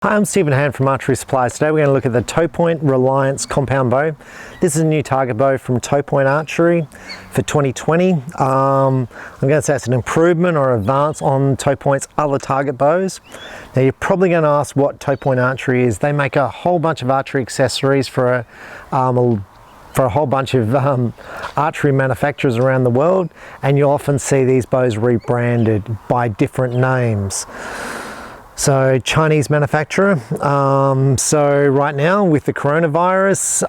Hi, I'm Stephen Hand from Archery Supplies. Today we're going to look at the Topoint Reliance compound bow. This is a new target bow from Topoint Archery for 2020. I'm going to say it's an improvement or advance on Topoint's other target bows. Now you're probably going to ask what Topoint Archery is. They make a whole bunch of archery accessories for a whole bunch of archery manufacturers around the world, and you often see these bows rebranded by different names. So Chinese manufacturer. So right now with the coronavirus,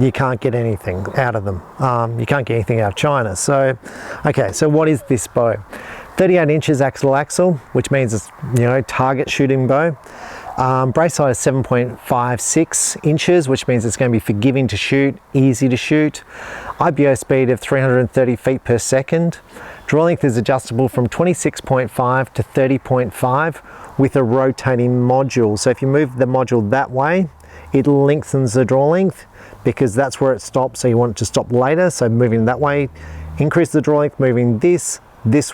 you can't get anything out of them. You can't get anything out of China. So, okay, so what is this bow? 38 inches axle, which means it's, target shooting bow. Brace height is 7.56 inches, which means it's going to be forgiving to shoot, easy to shoot. IBO speed of 330 feet per second. Draw length is adjustable from 26.5 to 30.5 with a rotating module. So if you move the module that way, it lengthens the draw length because that's where it stops. So you want it to stop later. So moving that way, increase the draw length. Moving this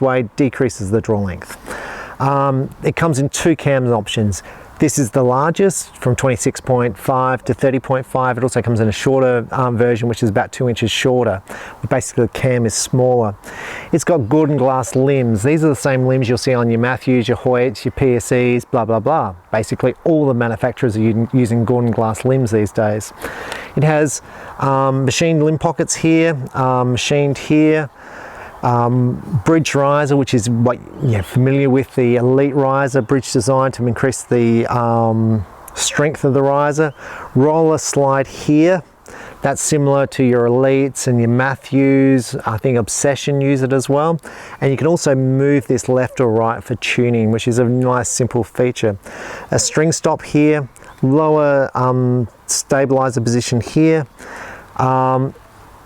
way decreases the draw length. It comes in two cam options. This is the largest, from 26.5 to 30.5. It also comes in a shorter version, which is about 2 inches shorter. Basically, the cam is smaller. It's got Gordon glass limbs. These are the same limbs you'll see on your Matthews, your Hoyts, your PSEs, blah, blah, blah. Basically, all the manufacturers are using Gordon glass limbs these days. It has machined limb pockets here, machined here. Bridge riser, which is what you're familiar with, the elite riser, bridge designed to increase the strength of the riser. Roller slide here, that's similar to your elites and your Matthews. I think Obsession use it as well. And you can also move this left or right for tuning, which is a nice simple feature. A string stop here, lower stabilizer position here.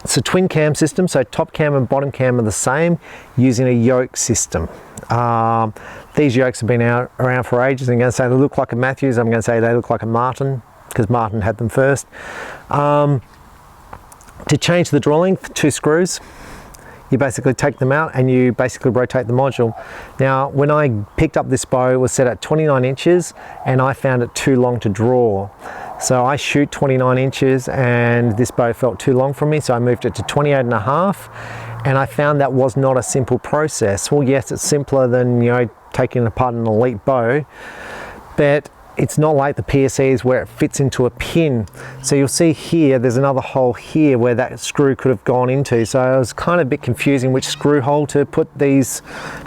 It's a twin cam system, so top cam and bottom cam are the same, using a yoke system. These yokes have been around for ages. I'm going to say they look like a Matthews. I'm going to say they look like a Martin, because Martin had them first. To change the draw length, 2 screws. You basically take them out and you basically rotate the module. Now, when I picked up this bow, it was set at 29 inches and I found it too long to draw. So I shoot 29 inches and this bow felt too long for me, so I moved it to 28.5, and I found that was not a simple process. Well, yes, it's simpler than, taking apart an elite bow, but it's not like the PSEs where it fits into a pin. So you'll see here, there's another hole here where that screw could have gone into. So it was kind of a bit confusing which screw hole to put this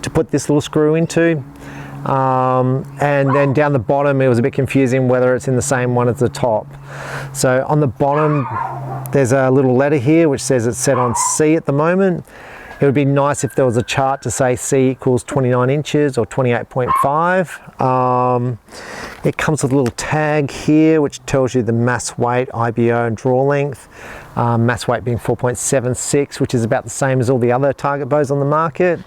little screw into. And then down the bottom, it was a bit confusing whether it's in the same one as the top. So on the bottom, there's a little letter here which says it's set on C at the moment. It would be nice if there was a chart to say C equals 29 inches or 28.5. It comes with a little tag here which tells you the mass weight, IBO and draw length. Mass weight being 4.76, which is about the same as all the other target bows on the market.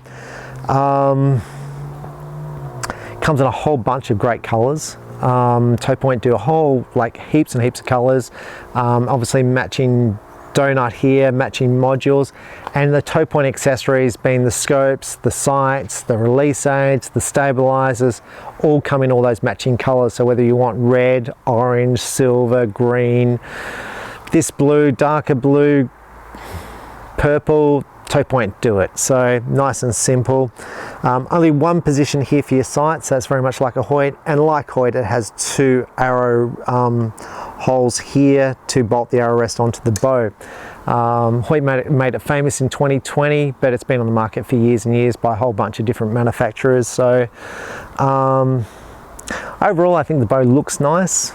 Comes in a whole bunch of great colors. Topoint do a whole, heaps and heaps of colors. Obviously matching donut here, matching modules, and the Topoint accessories being the scopes, the sights, the release aids, the stabilizers, all come in all those matching colors. So whether you want red, orange, silver, green, this blue, darker blue, purple, Topoint do it. So nice and simple. Only one position here for your sights, so it's very much like a Hoyt, and like Hoyt, it has 2 arrow holes here to bolt the arrow rest onto the bow. Hoyt made it famous in 2020, but it's been on the market for years and years by a whole bunch of different manufacturers. So overall, I think the bow looks nice.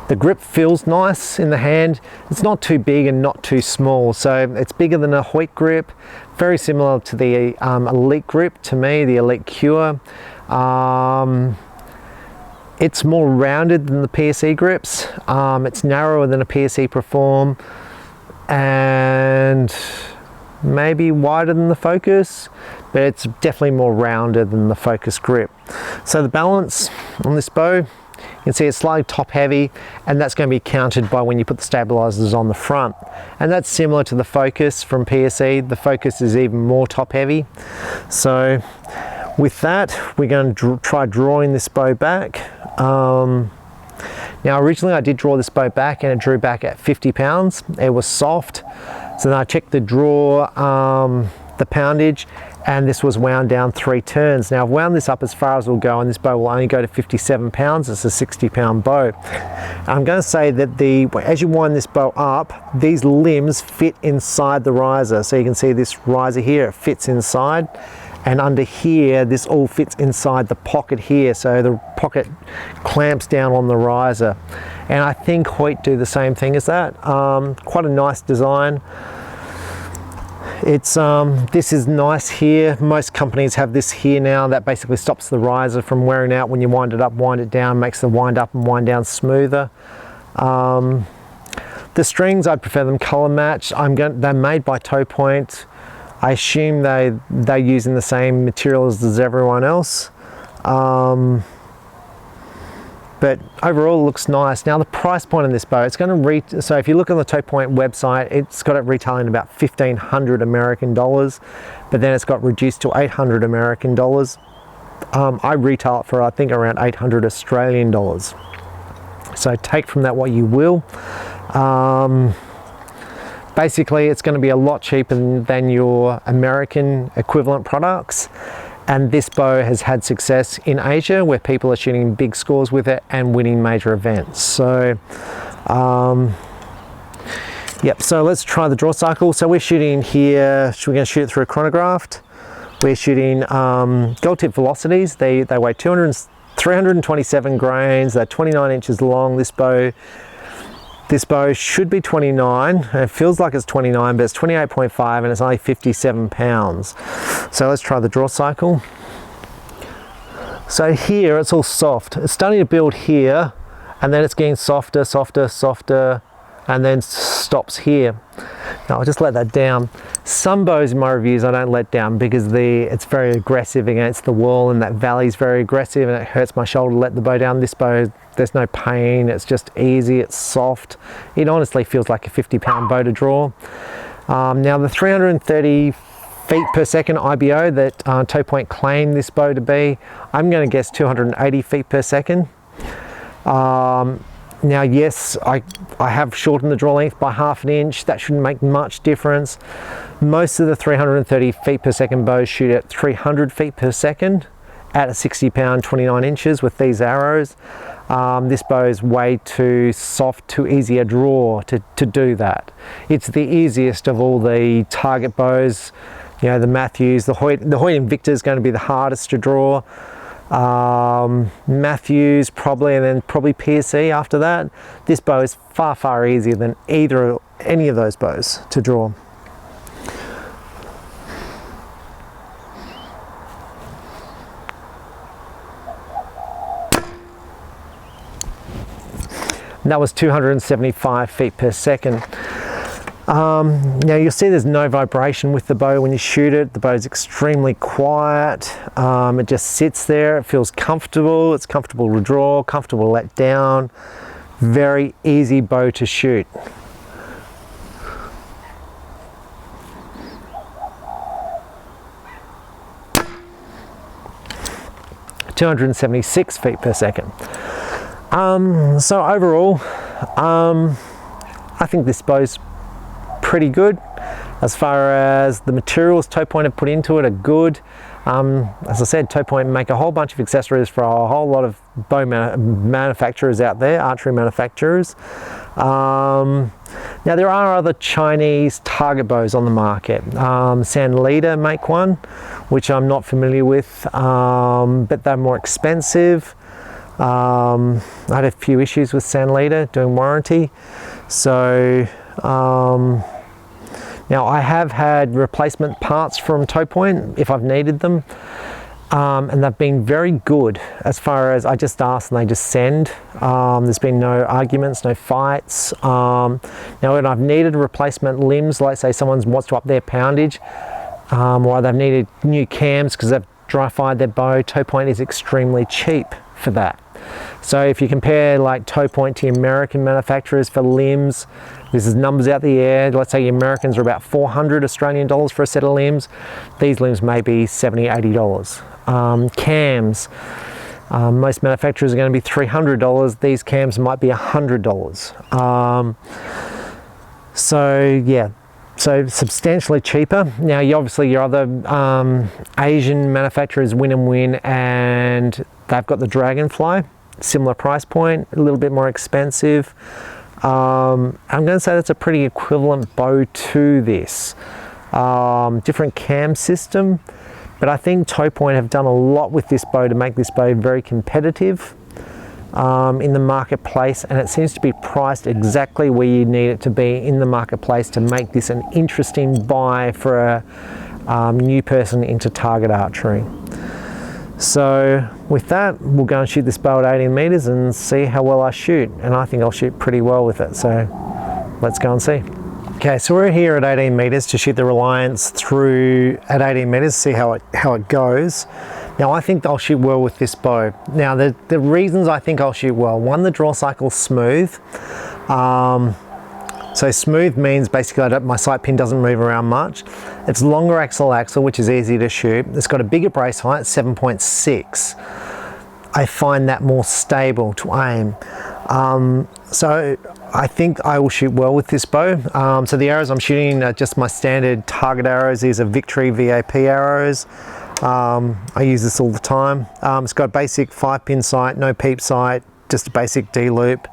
The grip feels nice in the hand. It's not too big and not too small, so it's bigger than a Hoyt grip, very similar to the Elite grip to me, the Elite Cure. It's more rounded than the PSE grips. It's narrower than a PSE Perform and maybe wider than the Focus, but it's definitely more rounded than the Focus grip. So the balance on this bow, you can see it's slightly top heavy, and that's going to be countered by when you put the stabilizers on the front. And that's similar to the Focus from PSE. The Focus is even more top heavy. So with that, we're going to try drawing this bow back. Now originally I did draw this bow back and it drew back at 50 pounds. It was soft. So then I checked the draw, the poundage, and this was wound down 3 turns. Now I've wound this up as far as it'll go, and this bow will only go to 57 pounds. It's a 60-pound bow. I'm going to say that as you wind this bow up, these limbs fit inside the riser. So you can see this riser here, it fits inside. And under here, this all fits inside the pocket here. So the pocket clamps down on the riser. And I think Hoyt do the same thing as that. Quite a nice design. It's this is nice here. Most companies have this here now that basically stops the riser from wearing out when you wind it up, wind it down, makes the wind up and wind down smoother. The strings, I prefer them color matched. They're made by Topoint. I assume they're using the same materials as everyone else. But overall it looks nice. Now the price point on this bow, it's going to so if you look on the Topoint website, it's got it retailing about 1,500 American dollars, but then it's got reduced to 800 American dollars. I retail it for I think around 800 Australian dollars. So take from that what you will. Basically it's going to be a lot cheaper than your American equivalent products. And this bow has had success in Asia where people are shooting big scores with it and winning major events. So, yep, so let's try the draw cycle. So we're shooting here, we're going to shoot it through a chronograph. We're shooting gold tip velocities. They weigh 327 grains, they're 29 inches long. This bow should be 29. It feels like it's 29, but it's 28.5 and it's only 57 pounds. So let's try the draw cycle. So here it's all soft. It's starting to build here and then it's getting softer, softer, softer, and then stops here. Now I'll just let that down. Some bows in my reviews I don't let down because it's very aggressive against the wall and that valley is very aggressive and it hurts my shoulder to let the bow down. This bow, there's no pain, it's just easy, it's soft. It honestly feels like a 50-pound bow to draw. Now the 330 feet per second IBO that Topoint claimed this bow to be, I'm going to guess 280 feet per second. Now yes, I have shortened the draw length by ½ an inch. That shouldn't make much difference. Most of the 330 feet per second bows shoot at 300 feet per second at a 60-pound, 29 inches with these arrows. This bow is way too soft, too easy a draw to do that. It's the easiest of all the target bows. You know, the Matthews, the Hoyt Invicta is going to be the hardest to draw. Matthews probably, and then probably PSE after that. This bow is far, far easier than any of those bows to draw. And that was 275 feet per second. Now you'll see there's no vibration with the bow when you shoot it. The bow is extremely quiet. It just sits there. It feels comfortable. It's comfortable to draw, comfortable to let down. Very easy bow to shoot. (276 feet per second). So overall, I think this bow's pretty good. As far as the materials Topoint have put into it are good. As I said, Topoint make a whole bunch of accessories for a whole lot of bow manufacturers out there, archery manufacturers. Now there are other Chinese target bows on the market. Sanlita make one, which I'm not familiar with, but they're more expensive. I had a few issues with Sanlita doing warranty. So now I have had replacement parts from Topoint if I've needed them, and they've been very good as far as I just ask and they just send. There's been no arguments, no fights. Now when I've needed replacement limbs, like say someone wants to up their poundage, or they've needed new cams because they've dry fired their bow, Topoint is extremely cheap for that. So if you compare like Topoint to American manufacturers for limbs, this is numbers out the air. Let's say Americans are about 400 Australian dollars for a set of limbs. These limbs may be $70, $80. Cams, most manufacturers are going to be $300. These cams might be $100. So yeah, so substantially cheaper. Now, obviously your other Asian manufacturers, Win, and they've got the Dragonfly, similar price point, a little bit more expensive. I'm going to say that's a pretty equivalent bow to this. Different cam system, but I think Topoint have done a lot with this bow to make this bow very competitive in the marketplace, and it seems to be priced exactly where you need it to be in the marketplace to make this an interesting buy for a new person into target archery. So with that, we'll go and shoot this bow at 18 meters and see how well I shoot, and I think I'll shoot pretty well with it, so let's go and see. Okay, so we're here at 18 meters to shoot the Reliance through at 18 meters, see how it goes. Now, I think I'll shoot well with this bow. Now, the reasons I think I'll shoot well: one, the draw cycle's smooth. So smooth means basically my sight pin doesn't move around much. It's longer axle, which is easy to shoot. It's got a bigger brace height, 7.6. I find that more stable to aim. So I think I will shoot well with this bow. So the arrows I'm shooting are just my standard target arrows. These are Victory VAP arrows. I use this all the time. It's got a basic 5-pin sight, no peep sight, just a basic D-loop.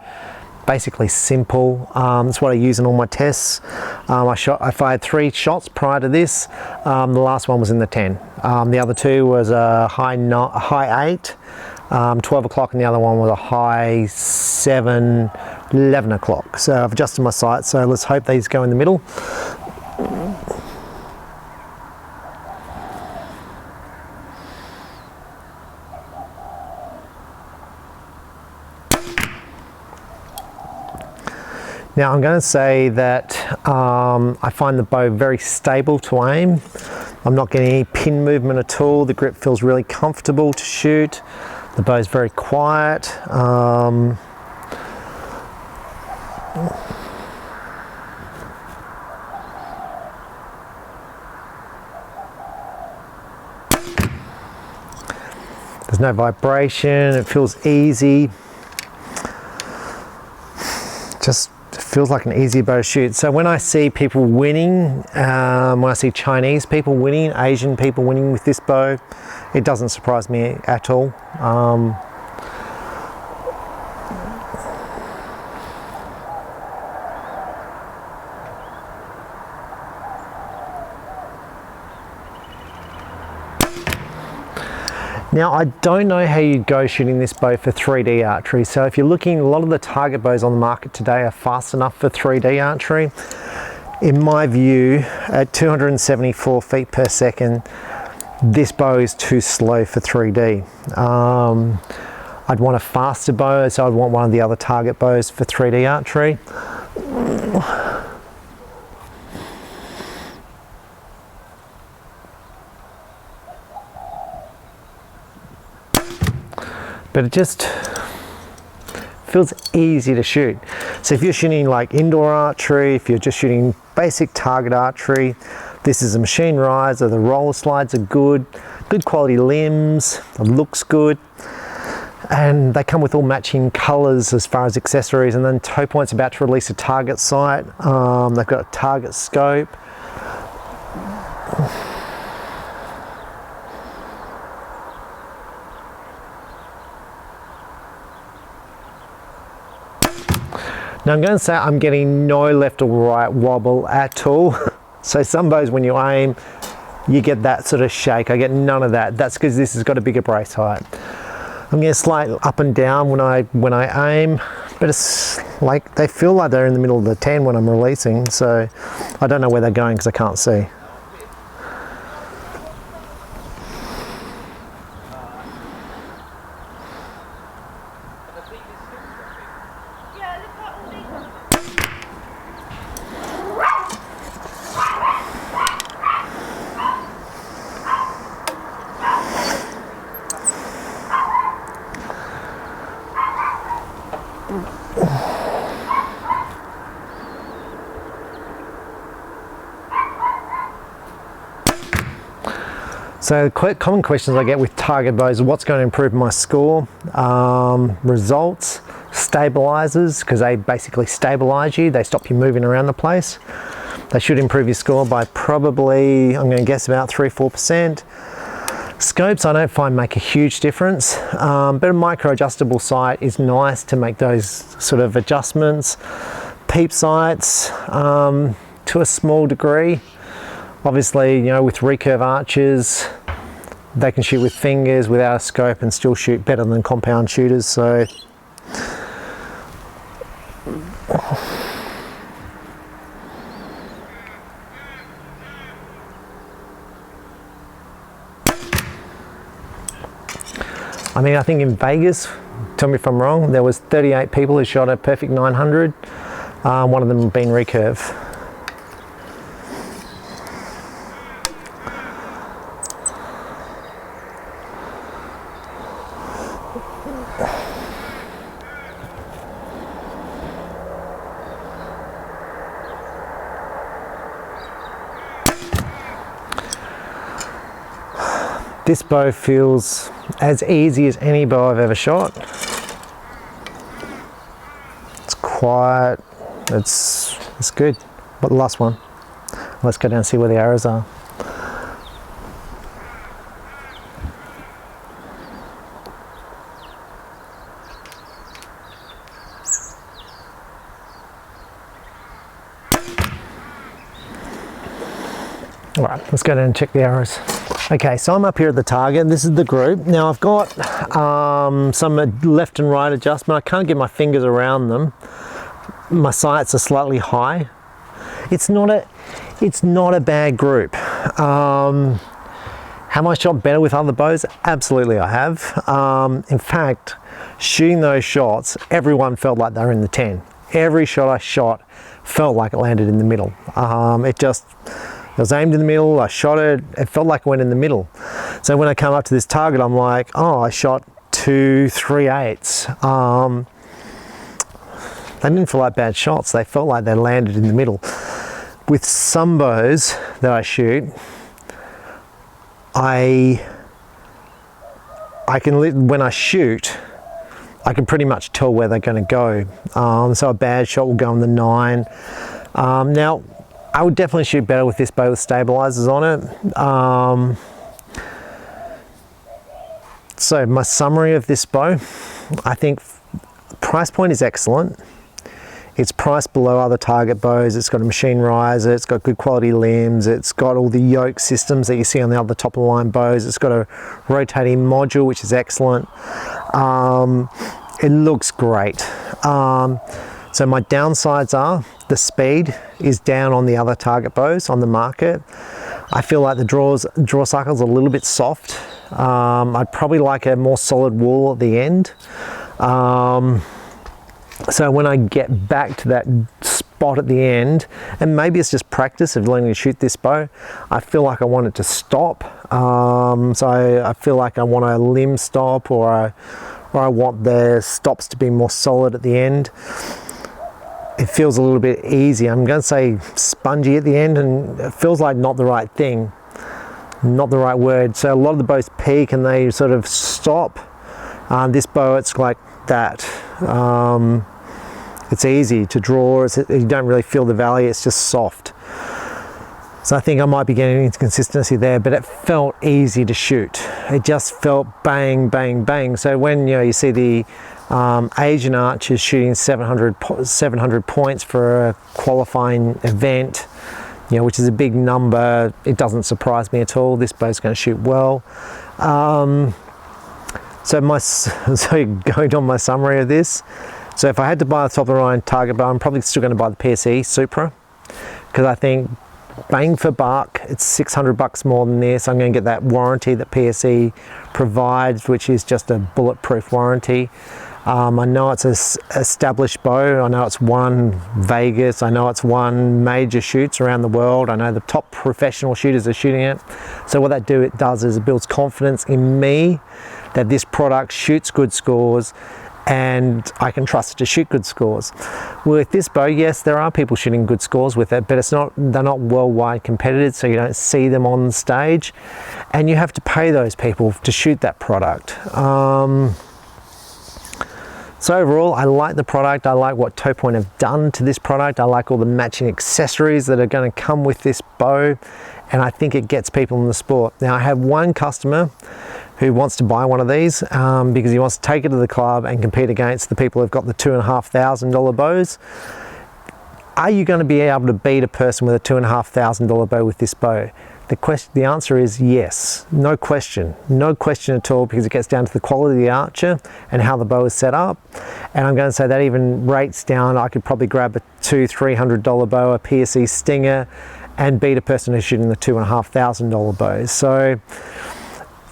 Basically simple. That's what I use in all my tests. I fired 3 shots prior to this. The last one was in the 10. The other 2 was a high 8, 12 o'clock, and the other one was a high 7, 11 o'clock. So I've adjusted my sight, so let's hope these go in the middle. Now, I'm going to say that I find the bow very stable to aim. I'm not getting any pin movement at all. The grip feels really comfortable to shoot. The bow's very quiet. There's no vibration. It feels easy. Just feels like an easy bow to shoot. So when I see people winning, when I see Chinese people winning, Asian people winning with this bow, it doesn't surprise me at all. Now, I don't know how you go shooting this bow for 3D archery. So if you're looking, a lot of the target bows on the market today are fast enough for 3D archery. In my view, at 274 feet per second, this bow is too slow for 3D. I'd want a faster bow, so I'd want one of the other target bows for 3D archery. But it just feels easy to shoot. So if you're shooting like indoor archery, if you're just shooting basic target archery, this is a machine riser. The roller slides are good quality limbs, it looks good, and they come with all matching colors as far as accessories. And then Topoint's about to release a target sight. They've got a target scope. Now, I'm going to say I'm getting no left or right wobble at all. So some bows, when you aim, you get that sort of shake. I get none of that. That's because this has got a bigger brace height. I'm getting slight up and down when I aim, but it's like they feel like they're in the middle of the 10 when I'm releasing. So I don't know where they're going because I can't see. So common questions I get with target bows are what's going to improve my score, results, stabilizers, because they basically stabilize you, they stop you moving around the place. They should improve your score by probably, I'm going to guess, about 3-4%. Scopes I don't find make a huge difference, but a micro adjustable sight is nice to make those sort of adjustments. Peep sights to a small degree. Obviously, you know, with recurve archers, they can shoot with fingers without a scope and still shoot better than compound shooters. So I mean, I think in Vegas, tell me if I'm wrong, there was 38 people who shot a perfect 900. One of them being recurve. This bow feels as easy as any bow I've ever shot. It's quiet, it's good. But the last one, let's go down and see where the arrows are. All right, let's go down and check the arrows. Okay, so I'm up here at the target. This is the group. Now I've got some left and right adjustment. I can't get my fingers around them. My sights are slightly high. It's not a bad group. Have I shot better with other bows? Absolutely I have. In fact, shooting those shots, everyone felt like they were in the 10. Every shot I shot felt like it landed in the middle. It was aimed in the middle, I shot it, it felt like it went in the middle. So when I come up to this target, I'm like, oh, I shot 2 3/8. They didn't feel like bad shots, they felt like they landed in the middle. With some bows that I shoot, I can, when I shoot, I can pretty much tell where they're going to go. So a bad shot will go in the 9. Now, I would definitely shoot better with this bow with stabilizers on it. So my summary of this bow, I think price point is excellent. It's priced below other target bows. It's got a machine riser, it's got good quality limbs, it's got all the yoke systems that you see on the other top of the line bows. It's got a rotating module, which is excellent. It looks great. So my downsides are the speed is down on the other target bows on the market. I feel like the draw cycle is a little bit soft. I'd probably like a more solid wool at the end. So when I get back to that spot at the end, and maybe it's just practice of learning to shoot this bow, I feel like I want it to stop. So I feel like I want a limb stop, or I want the stops to be more solid at the end. It feels a little bit easy. I'm going to say spongy at the end, and it feels like not the right thing, not the right word. So a lot of the bows peak and they sort of stop. This bow, it's like that. It's easy to draw. You don't really feel the valley. It's just soft. So I think I might be getting inconsistency there, but it felt easy to shoot. It just felt bang, bang, bang. So when you see the Asian archers shooting 700 points for a qualifying event, which is a big number, it doesn't surprise me at all. This bow's going to shoot well. So going on my summary of this, so if I had to buy a top of the line target bow, I'm probably still going to buy the PSE Supra, because I think bang for buck, it's $600 more than this. I'm going to get that warranty that PSE provides, which is just a bulletproof warranty. I know it's an established bow. I know it's won Vegas. I know it's won major shoots around the world. I know the top professional shooters are shooting it. So what it does is it builds confidence in me that this product shoots good scores and I can trust it to shoot good scores. With this bow, yes, there are people shooting good scores with it, but they're not worldwide competitors, so you don't see them on stage, and you have to pay those people to shoot that product. So overall, I like the product. I like what Topoint have done to this product. I like all the matching accessories that are going to come with this bow, and I think it gets people in the sport. Now, I have one customer who wants to buy one of these because he wants to take it to the club and compete against the people who've got the $2,500 bows. Are you going to be able to beat a person with a $2,500 bow with this bow? The answer is yes, no question at all, because it gets down to the quality of the archer and how the bow is set up. And I'm going to say that even rates down, I could probably grab a $200-300 bow, a PSE Stinger, and beat a person who's shooting the $2,500 bows. So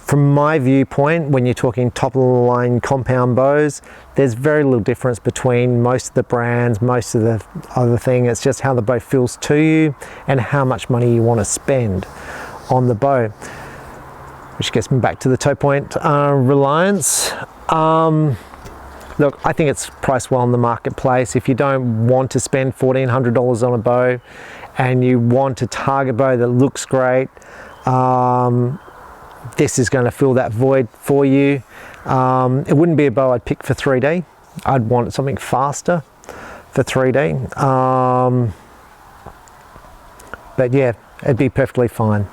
from my viewpoint, when you're talking top of the line compound bows, there's very little difference between most of the brands, most of the other thing. It's just how the bow feels to you and how much money you want to spend on the bow. Which gets me back to the Topoint Reliance. Look, I think it's priced well in the marketplace. If you don't want to spend $1,400 on a bow and you want a target bow that looks great, this is going to fill that void for you. It wouldn't be a bow I'd pick for 3D. I'd want something faster for 3D. But yeah, it'd be perfectly fine.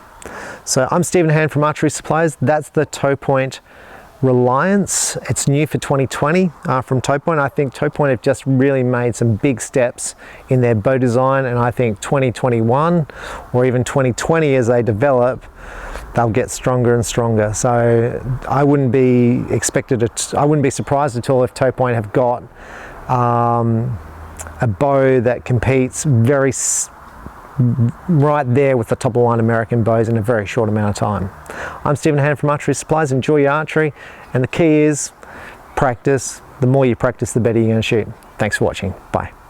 So I'm Stephen Hand from Archery Supplies. That's the Topoint Reliance. It's new for 2020 from Topoint. I think Topoint have just really made some big steps in their bow design, and I think 2021 or even 2020 as they develop, they'll get stronger and stronger. So I wouldn't be surprised at all if Topoint have got a bow that competes right there with the top of the line American bows in a very short amount of time. I'm Stephen Hand from Archery Supplies. Enjoy your archery, and the key is practice. The more you practice, the better you're going to shoot. Thanks for watching. Bye.